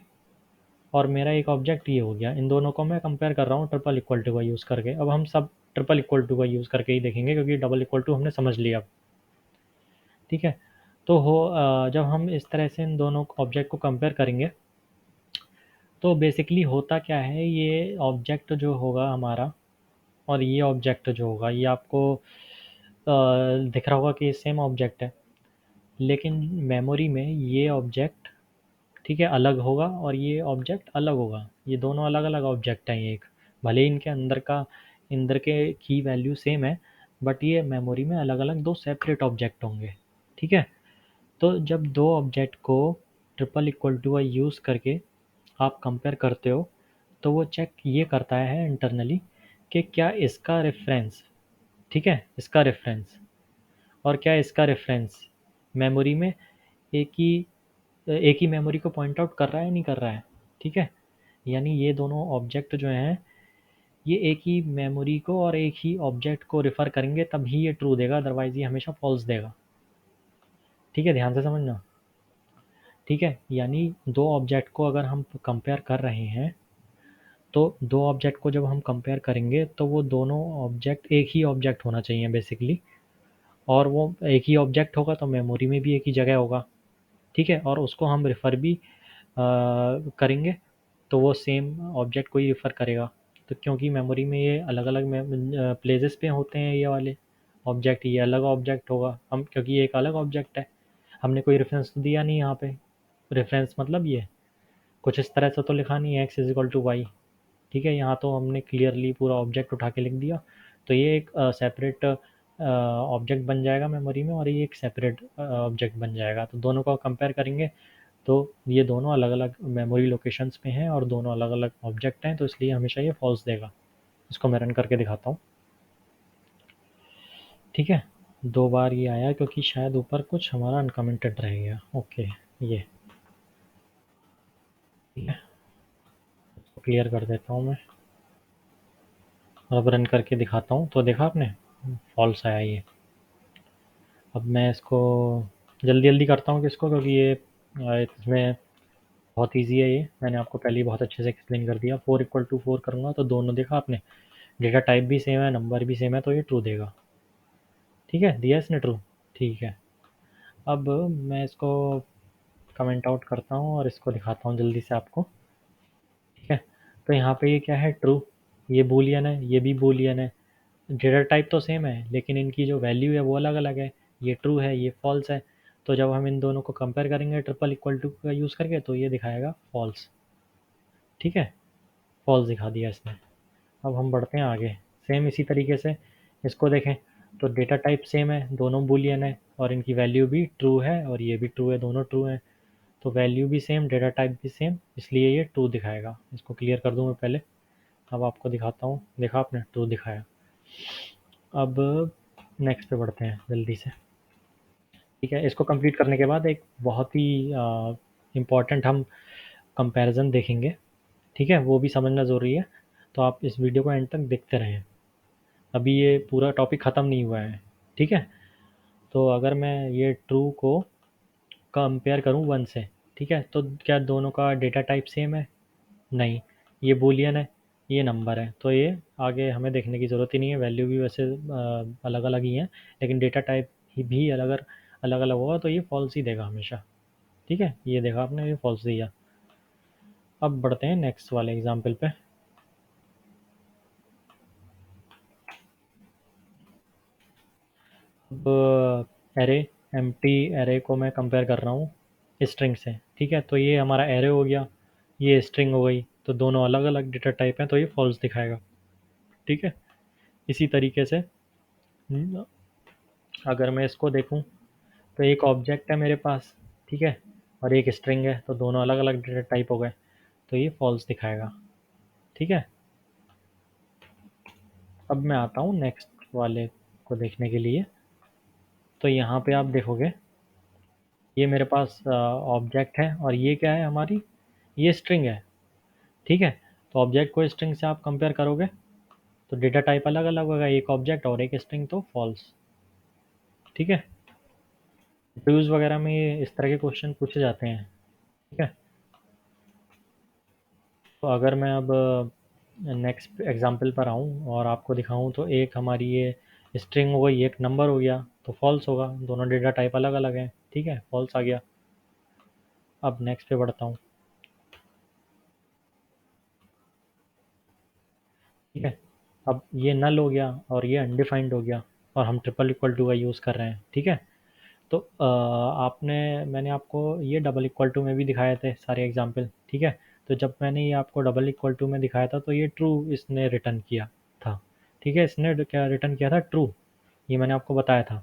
और मेरा एक ऑब्जेक्ट ये हो गया। इन दोनों को मैं कंपेयर कर रहा हूँ ट्रिपल इक्वल टू का यूज़ करके। अब हम सब ट्रिपल इक्वल टू का यूज़ करके ही देखेंगे, क्योंकि डबल इक्वल टू हमने समझ लिया अब, ठीक है। तो जब हम इस तरह से इन दोनों ऑब्जेक्ट को कंपेयर करेंगे, तो बेसिकली होता क्या है, ये ऑब्जेक्ट जो होगा हमारा और ये ऑब्जेक्ट जो होगा, ये आपको दिख रहा होगा कि ये सेम ऑब्जेक्ट है, लेकिन मेमोरी में ये ऑब्जेक्ट, ठीक है, अलग होगा और ये ऑब्जेक्ट अलग होगा। ये दोनों अलग अलग ऑब्जेक्ट हैं। ये एक, भले ही इनके अंदर के की वैल्यू सेम है, बट ये मेमोरी में अलग अलग दो सेपरेट ऑब्जेक्ट होंगे, ठीक है। तो जब दो ऑब्जेक्ट को ट्रिपल इक्वल टू का यूज़ करके आप कंपेयर करते हो, तो वो चेक ये करता है इंटरनली कि क्या इसका रेफरेंस, ठीक है, इसका रेफरेंस, और क्या इसका रेफरेंस मेमोरी में एक ही एक ही मेमोरी को पॉइंट आउट कर रहा है, नहीं कर रहा है, ठीक है। यानी ये दोनों ऑब्जेक्ट जो हैं, ये एक ही मेमोरी को और एक ही ऑब्जेक्ट को रेफर करेंगे, तभी ये ट्रू देगा, अदरवाइज ये हमेशा फॉल्स देगा, ठीक है, ध्यान से समझना, ठीक है। यानी दो ऑब्जेक्ट को अगर हम कंपेयर कर रहे हैं, तो दो ऑब्जेक्ट को जब हम कंपेयर करेंगे, तो वो दोनों ऑब्जेक्ट एक ही ऑब्जेक्ट होना चाहिए बेसिकली, और वो एक ही ऑब्जेक्ट होगा तो मेमोरी में भी एक ही जगह होगा, ठीक है, और उसको हम रेफ़र भी करेंगे, तो वो सेम ऑब्जेक्ट को ही रेफ़र करेगा। तो क्योंकि मेमोरी में ये अलग अलग प्लेसेस पे होते हैं ये वाले ऑब्जेक्ट, ये अलग ऑब्जेक्ट होगा, हम क्योंकि ये एक अलग ऑब्जेक्ट है, हमने कोई रेफरेंस तो दिया नहीं यहाँ पे। रेफरेंस मतलब ये कुछ इस तरह से तो लिखा नहीं है, x is equal to y, ठीक है, यहाँ तो हमने क्लियरली पूरा ऑब्जेक्ट उठा के लिख दिया। तो ये एक सेपरेट ऑब्जेक्ट बन जाएगा मेमोरी में, और ये एक सेपरेट ऑब्जेक्ट बन जाएगा। तो दोनों को कंपेयर करेंगे, तो ये दोनों अलग अलग मेमोरी लोकेशंस पे हैं और दोनों अलग अलग ऑब्जेक्ट हैं, तो इसलिए हमेशा ये फॉल्स देगा। इसको मैं रन करके दिखाता हूँ, ठीक है। दो बार ये आया क्योंकि शायद ऊपर कुछ हमारा अनकमेंटेड रह गया। ओके, ये क्लियर कर देता हूँ मैं, और अब रन करके दिखाता हूँ। तो देखा आपने, फॉल्स आया ये। अब मैं इसको जल्दी जल्दी करता हूँ किसको, क्योंकि ये इसमें बहुत ईजी है, ये मैंने आपको पहले ही बहुत अच्छे से एक्सप्लेन कर दिया। 4 इक्वल टू 4 करूँगा तो दोनों देखा आपने, डेटा टाइप भी सेम है, नंबर भी सेम है, तो ये ट्रू देगा, ठीक है, दिया इसने ट्रू, ठीक है। अब मैं इसको कमेंट आउट करता हूँ और इसको दिखाता हूँ जल्दी से आपको, ठीक है। तो यहाँ पे ये क्या है, ट्रू, ये बूलियन है, ये भी बूलियन है, डेटा टाइप तो सेम है, लेकिन इनकी जो वैल्यू है वो अलग अलग है, ये ट्रू है, ये फॉल्स है। तो जब हम इन दोनों को कंपेयर करेंगे ट्रिपल इक्वल टू का यूज़ करके, तो ये दिखाएगा फॉल्स, ठीक है, फॉल्स दिखा दिया इसने। अब हम बढ़ते हैं आगे, सेम इसी तरीके से इसको देखें, तो डेटा टाइप सेम है, दोनों बूलियन है, और इनकी वैल्यू भी ट्रू है, और ये भी ट्रू है, दोनों ट्रू हैं। तो वैल्यू भी सेम, डेटा टाइप भी सेम, इसलिए ये ट्रू दिखाएगा। इसको क्लियर कर दूँ मैं पहले, अब आपको दिखाता हूँ। देखा आपने, ट्रू दिखाया। अब नेक्स्ट पे बढ़ते हैं जल्दी से, ठीक है। इसको कंप्लीट करने के बाद एक बहुत ही इम्पॉर्टेंट हम कंपैरिजन देखेंगे, ठीक है, वो भी समझना ज़रूरी है। तो आप इस वीडियो को एंड तक देखते रहें, अभी ये पूरा टॉपिक ख़त्म नहीं हुआ है, ठीक है। तो अगर मैं ये ट्रू को कंपेयर करूँ वन से, ठीक है, तो क्या दोनों का डेटा टाइप सेम है? नहीं, ये बूलियन है, ये नंबर है, तो ये आगे हमें देखने की ज़रूरत ही नहीं है। वैल्यू भी वैसे अलग अलग ही हैं, लेकिन डेटा टाइप ही भी अलग अलग अलग होगा, तो ये फॉल्स ही देगा हमेशा, ठीक है। ये देखा आपने, ये फॉल्स दिया। अब बढ़ते हैं नेक्स्ट वाले एग्जाम्पल पे। अब एरे, एम्प्टी एरे को मैं कंपेयर कर रहा हूँ स्ट्रिंग से, ठीक है। तो ये हमारा एरे हो गया, ये स्ट्रिंग हो गई, तो दोनों अलग अलग डेटा टाइप हैं, तो ये फॉल्स दिखाएगा, ठीक है। इसी तरीके से अगर मैं इसको देखूँ, तो एक ऑब्जेक्ट है मेरे पास, ठीक है, और एक स्ट्रिंग है, तो दोनों अलग अलग डेटा टाइप हो गए, तो ये फॉल्स दिखाएगा, ठीक है। अब मैं आता हूँ नेक्स्ट वाले को देखने के लिए। तो यहाँ पे आप देखोगे, ये मेरे पास ऑब्जेक्ट है और ये क्या है हमारी, ये स्ट्रिंग है, ठीक है। तो ऑब्जेक्ट को स्ट्रिंग से आप कंपेयर करोगे तो डेटा टाइप अलग अलग होगा, एक ऑब्जेक्ट और एक स्ट्रिंग, तो फॉल्स, ठीक है। इंटरव्यूज वगैरह में ये इस तरह के क्वेश्चन पूछे जाते हैं, ठीक है। तो अगर मैं अब नेक्स्ट एग्जांपल पर आऊँ और आपको दिखाऊँ, तो एक हमारी ये स्ट्रिंग हो गई, एक नंबर हो गया, तो फॉल्स होगा, दोनों डेटा टाइप अलग अलग हैं, ठीक है, फॉल्स आ गया। अब नेक्स्ट पे बढ़ता हूँ, ठीक है। अब ये नल हो गया और ये अनडिफाइंड हो गया, और हम ट्रिपल इक्वल टू का यूज़ कर रहे हैं, ठीक है। तो आपने मैंने आपको ये डबल इक्वल टू में भी दिखाए थे सारे एग्जांपल, ठीक है। तो जब मैंने ये आपको डबल इक्वल टू में दिखाया था तो ये ट्रू इसने रिटर्न किया था, ठीक है, इसने क्या रिटर्न किया था, ट्रू, ये मैंने आपको बताया था।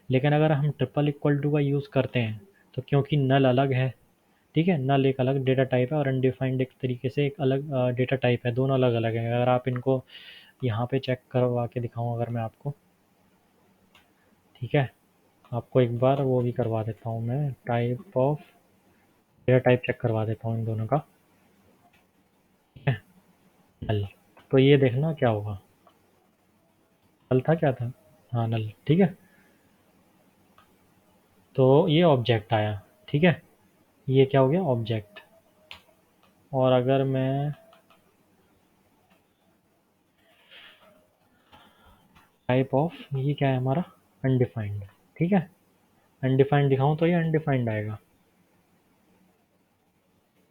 लेकिन अगर हम ट्रिपल इक्वल टू का यूज़ करते हैं तो क्योंकि नल अलग है, ठीक है, नल एक अलग डेटा टाइप है और अनडिफाइंड एक तरीके से एक अलग डेटा टाइप है, दोनों अलग अलग हैं। अगर आप इनको यहाँ पे चेक करवा के दिखाऊँ अगर मैं आपको, ठीक है, आपको एक बार वो भी करवा देता हूँ, मैं type of data type check करवा देता हूँ इन दोनों का, ठीक है। नल, तो ये देखना क्या होगा, नल था, क्या था, हाँ नल, ठीक है। तो ये ऑब्जेक्ट आया, ठीक है, ये क्या हो गया, ऑब्जेक्ट। और अगर मैं टाइप ऑफ, ये क्या है हमारा, अनडिफाइंड, ठीक है, अनडिफाइंड दिखाऊं तो ये अनडिफाइंड आएगा।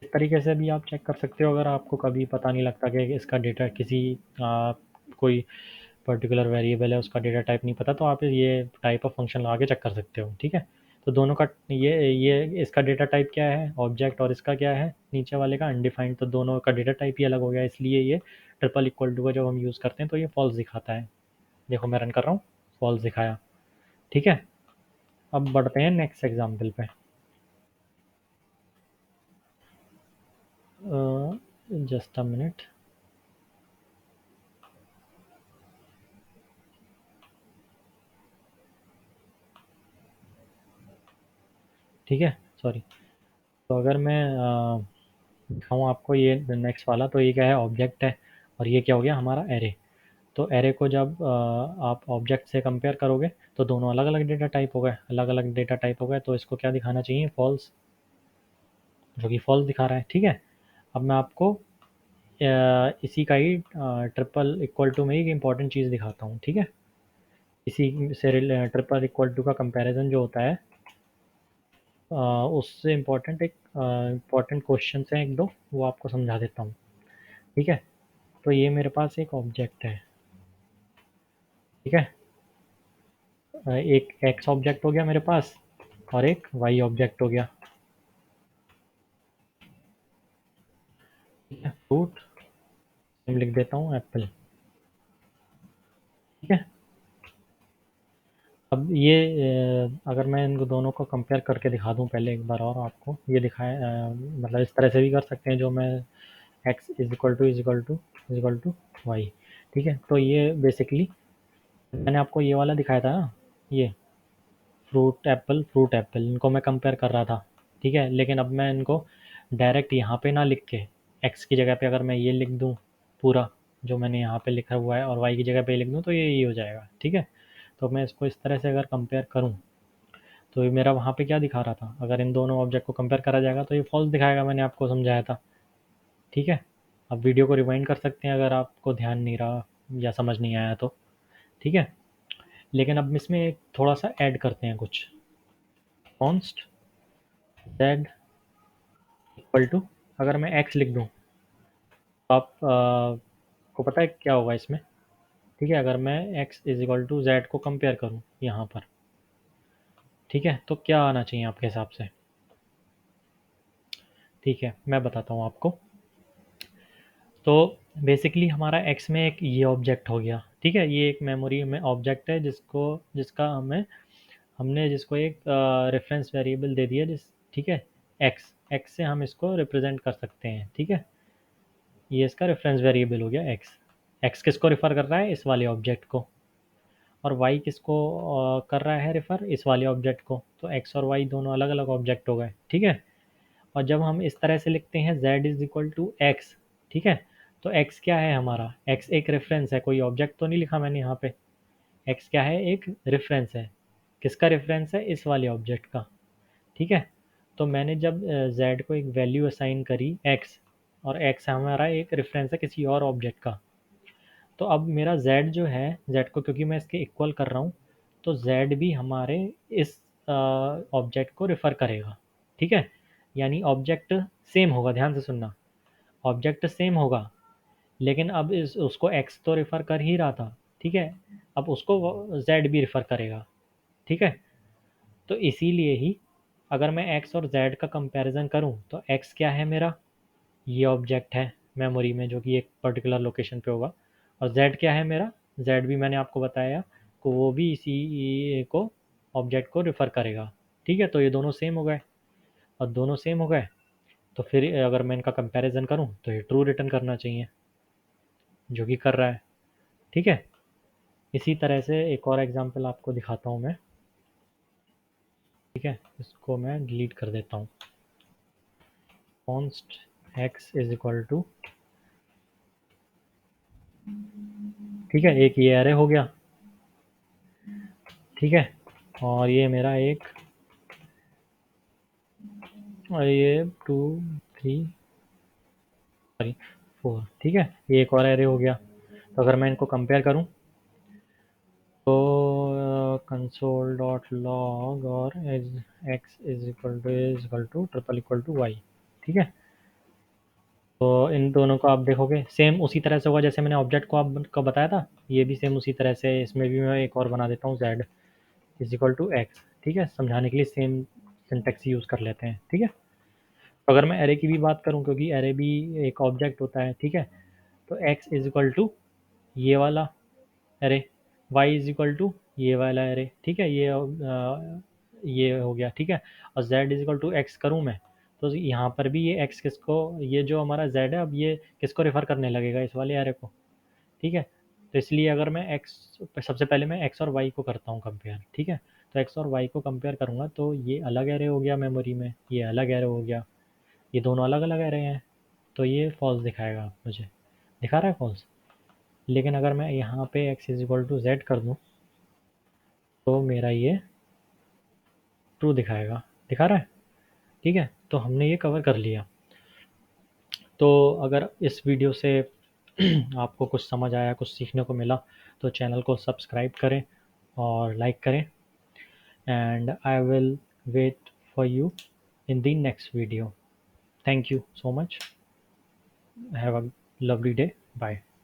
इस तरीके से भी आप चेक कर सकते हो अगर आपको कभी पता नहीं लगता कि इसका डेटा किसी कोई पर्टिकुलर वेरिएबल है उसका डेटा टाइप नहीं पता, तो आप ये टाइप ऑफ फंक्शन लगा के चेक कर सकते हो, ठीक है। तो दोनों का ये इसका डेटा टाइप क्या है, ऑब्जेक्ट, और इसका क्या है नीचे वाले का अनडिफाइंड, तो दोनों का डेटा टाइप ही अलग हो गया, इसलिए ये ट्रिपल इक्वल टू का जब हम यूज़ करते हैं तो ये फॉल्स दिखाता है। देखो मैं रन कर रहा हूँ, फॉल्स दिखाया, ठीक है। अब बढ़ते हैं नेक्स्ट एग्जाम्पल पे। जस्ट अ मिनट, ठीक है, सॉरी। तो अगर मैं दिखाऊँ आपको ये नेक्स्ट वाला, तो ये क्या है, ऑब्जेक्ट है, और ये क्या हो गया हमारा, एरे। तो एरे को जब आप ऑब्जेक्ट से कंपेयर करोगे तो दोनों अलग अलग डेटा टाइप हो गए, अलग अलग डेटा टाइप हो गए, तो इसको क्या दिखाना चाहिए, फॉल्स, जो कि फॉल्स दिखा रहा है, ठीक है। अब मैं आपको इसी का ही ट्रिपल इक्वल टू में ही एक इंपॉर्टेंट चीज़ दिखाता हूँ, ठीक है। इसी से ट्रिपल इक्वल टू का कंपैरिजन जो होता है, उससे इम्पोर्टेंट एक इम्पॉर्टेंट क्वेश्चन हैं एक दो, वो आपको समझा देता हूँ, ठीक है। तो ये मेरे पास एक ऑब्जेक्ट है, ठीक है, एक एक्स ऑब्जेक्ट हो गया मेरे पास और एक वाई ऑब्जेक्ट हो गया, ठीक है। फ्रूट लिख देता हूँ एप्पल, ठीक है। अब ये अगर मैं इनको दोनों को कंपेयर करके दिखा दूँ पहले एक बार, और आपको ये दिखाएं, मतलब इस तरह से भी कर सकते हैं जो मैं x is equal to y, ठीक है। तो ये बेसिकली मैंने आपको ये वाला दिखाया था ना, ये फ्रूट एप्पल, इनको मैं कंपेयर कर रहा था, ठीक है। लेकिन अब मैं इनको डायरेक्ट यहाँ पे ना लिख के, एक्स की जगह पे अगर मैं ये लिख दूँ पूरा जो मैंने यहाँ पे लिखा हुआ है, और वाई की जगह पे लिख दूँ, तो ये हो जाएगा, ठीक है। तो मैं इसको इस तरह से अगर कंपेयर करूँ तो ये मेरा वहाँ पे क्या दिखा रहा था, अगर इन दोनों ऑब्जेक्ट को कंपेयर करा जाएगा तो ये फॉल्स दिखाएगा, मैंने आपको समझाया था, ठीक है। अब वीडियो को रिवाइंड कर सकते हैं अगर आपको ध्यान नहीं रहा या समझ नहीं आया तो, ठीक है। लेकिन अब इसमें एक थोड़ा सा ऐड करते हैं कुछ, कॉन्स्ट जेड इक्वल टू, अगर मैं एक्स लिख दूँ तो आप को पता है क्या होगा इसमें, ठीक है। अगर मैं x is equal to z को कंपेयर करूँ यहाँ पर, ठीक है, तो क्या आना चाहिए आपके हिसाब से, ठीक है, मैं बताता हूँ आपको। तो बेसिकली हमारा एक्स में एक ये ऑब्जेक्ट हो गया, ठीक है, ये एक मेमोरी में ऑब्जेक्ट है जिसका हमने जिसको एक रेफरेंस वेरिएबल दे दिया, ठीक है, एक्स एक्स से हम इसको रिप्रेजेंट कर सकते हैं, ठीक है। ये इसका रेफरेंस वेरिएबल हो गया एक्स। एक्स किसको रिफ़र कर रहा है, इस वाले ऑब्जेक्ट को। और y किसको कर रहा है रेफर, इस वाले ऑब्जेक्ट को, तो x और y दोनों अलग अलग ऑब्जेक्ट हो गए, ठीक है। और जब हम इस तरह से लिखते हैं z is equal to x, ठीक है, तो x क्या है हमारा, x एक रेफरेंस है, कोई ऑब्जेक्ट तो नहीं लिखा मैंने यहाँ पे, x क्या है, एक रेफरेंस है, किसका रेफरेंस है, इस वाले ऑब्जेक्ट का, ठीक है। तो मैंने जब z को एक वैल्यू असाइन करी x, और x हमारा एक रेफरेंस है किसी और ऑब्जेक्ट का, तो अब मेरा z जो है, z को क्योंकि मैं इसके इक्वल कर रहा हूँ, तो z भी हमारे इस ऑब्जेक्ट को रेफर करेगा, ठीक है। यानी ऑब्जेक्ट सेम होगा, ध्यान से सुनना, ऑब्जेक्ट सेम होगा, लेकिन अब इस उसको x तो रेफर कर ही रहा था, ठीक है, अब उसको z भी रेफर करेगा, ठीक है। तो इसीलिए ही अगर मैं x और z का कंपैरिजन करूं, तो x क्या है मेरा, ये ऑब्जेक्ट है मेमोरी में जो कि एक पर्टिकुलर लोकेशन पे होगा, और z क्या है मेरा, z भी मैंने आपको बताया कि वो भी इसी को ऑब्जेक्ट को रेफर करेगा, ठीक है। तो ये दोनों सेम हो गए, और दोनों सेम हो गए, तो फिर अगर मैं इनका कंपैरिजन करूं तो ये ट्रू रिटर्न करना चाहिए, जो कि कर रहा है, ठीक है। इसी तरह से एक और एग्जांपल आपको दिखाता हूं मैं, ठीक है, इसको मैं डिलीट कर देता हूँ। Const x is equal to, ठीक है, एक ये एरे हो गया, ठीक है, और ये मेरा एक, और ये 2 3 सॉरी 4, ठीक है, ये एक और एरे हो गया। तो अगर मैं इनको कंपेयर करूं, तो कंसोल डॉट लॉग और x is equal to triple equal to y, ठीक है। तो इन दोनों को आप देखोगे सेम उसी तरह से होगा जैसे मैंने ऑब्जेक्ट को आपको बताया था, ये भी सेम उसी तरह से, इसमें भी मैं एक और बना देता हूँ, z is equal to x, ठीक है, समझाने के लिए सेम सिंटेक्स यूज़ कर लेते हैं, ठीक है। तो अगर मैं एरे की भी बात करूं, क्योंकि एरे भी एक ऑब्जेक्ट होता है, ठीक है, तो x इज इक्वल टू ये वाला array, y is equal to ये वाला एरे, ठीक है, ये हो गया, ठीक है। और z is equal to x करूँ मैं, तो यहाँ पर भी ये x किसको, ये जो हमारा z है, अब ये किसको रेफर करने लगेगा, इस वाले एरे को, ठीक है। तो इसलिए अगर मैं x, सबसे पहले मैं x और y को करता हूँ कंपेयर, ठीक है। तो x और y को कंपेयर करूँगा, तो ये अलग एरे हो गया मेमोरी में, ये अलग एरे हो गया, ये दोनों अलग अलग एरे हैं, तो ये फॉल्स दिखाएगा, मुझे दिखा रहा है फॉल्स। लेकिन अगर मैं यहाँ पे x is equal to z कर दूँ, तो मेरा ये ट्रू दिखाएगा, दिखा रहा है, ठीक है। तो हमने ये कवर कर लिया। तो अगर इस वीडियो से आपको कुछ समझ आया, कुछ सीखने को मिला, तो चैनल को सब्सक्राइब करें और लाइक करें, and I will wait for you in the next video. Thank you so much. Have a lovely day. Bye.